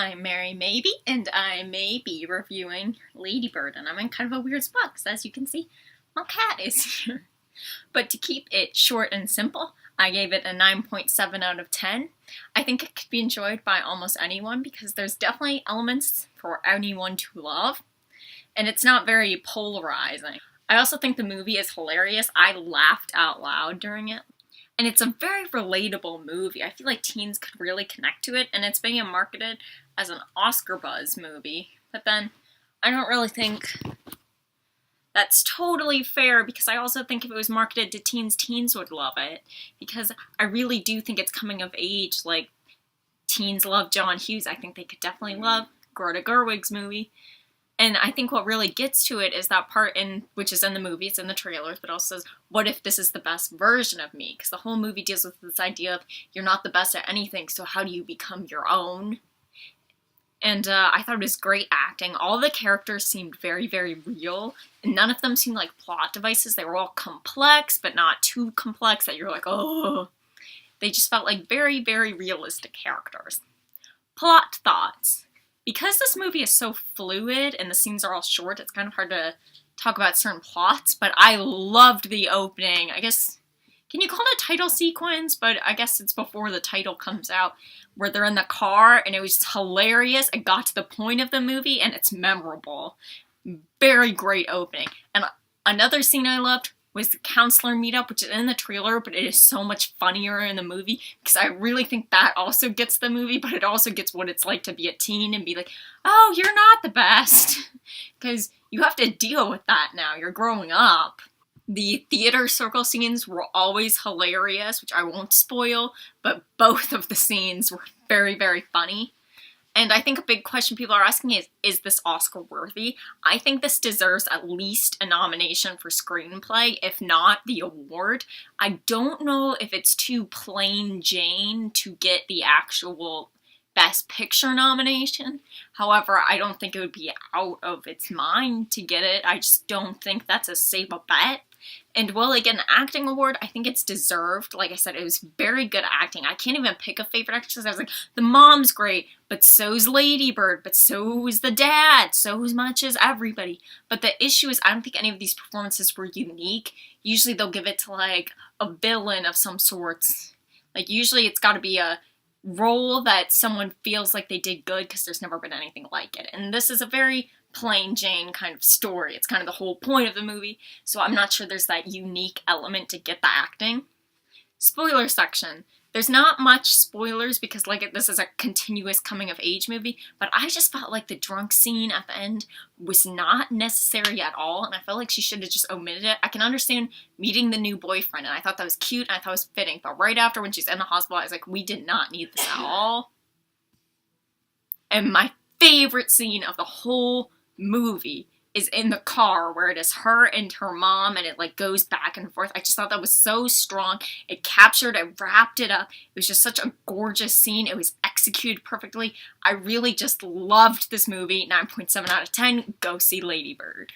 I'm Mary Maybe, and I may be reviewing Lady Bird, and I'm in kind of a weird spot, because as you can see, my cat is here. But to keep it short and simple, I gave it a 9.7 out of 10. I think it could be enjoyed by almost anyone, because there's definitely elements for anyone to love, and it's not very polarizing. I also think the movie is hilarious. I laughed out loud during it. And it's a very relatable movie. I feel like teens could really connect to it, and it's being marketed as an Oscar buzz movie. But then, I don't really think that's totally fair, because I also think if it was marketed to teens, teens would love it. Because I really do think it's coming of age, like, teens love John Hughes. I think they could definitely love Greta Gerwig's movie. And I think what really gets to it is that part which is in the movie, it's in the trailers, but also says, what if this is the best version of me? Because the whole movie deals with this idea of you're not the best at anything, so how do you become your own? And I thought it was great acting. All the characters seemed very, very real, and none of them seemed like plot devices. They were all complex, but not too complex that you're like, oh. They just felt like very, very realistic characters. Plot thoughts. Because this movie is so fluid and the scenes are all short, it's kind of hard to talk about certain plots, but I loved the opening. I guess, can you call it a title sequence? But I guess it's before the title comes out, where they're in the car, and it was hilarious. It got to the point of the movie, and it's memorable. Very great opening. And another scene I loved was the counselor meetup, which is in the trailer, but it is so much funnier in the movie, because I really think that also gets the movie, but it also gets what it's like to be a teen and be like, oh, you're not the best, because you have to deal with that now, you're growing up. The theater circle scenes were always hilarious, which I won't spoil, but both of the scenes were very, very funny. And I think a big question people are asking is this Oscar worthy? I think this deserves at least a nomination for screenplay, if not the award. I don't know if it's too plain Jane to get the actual Best Picture nomination. However, I don't think it would be out of its mind to get it. I just don't think that's as safe a bet. And will it get an acting award? I think it's deserved. Like I said, it was very good acting. I can't even pick a favorite actress. I was like, the mom's great, but so's Lady Bird, but so is the dad, so as much as everybody. But the issue is, I don't think any of these performances were unique. Usually they'll give it to, like, a villain of some sorts. Like, usually it's got to be a role that someone feels like they did good, because there's never been anything like it. And this is a very plain Jane kind of story. It's kind of the whole point of the movie, so I'm not sure there's that unique element to get the acting. Spoiler section. There's not much spoilers, because this is a continuous coming-of-age movie, but I just felt like the drunk scene at the end was not necessary at all, and I felt like she should have just omitted it. I can understand meeting the new boyfriend, and I thought that was cute, and I thought it was fitting, but right after, when she's in the hospital, I was like, we did not need this at all. And my favorite scene of the whole movie is in the car, where it is her and her mom, and it like goes back and forth. I just thought that was so strong. It captured, it wrapped it up. It was just such a gorgeous scene. It was executed perfectly. I really just loved this movie. 9.7 out of 10. Go see Lady Bird.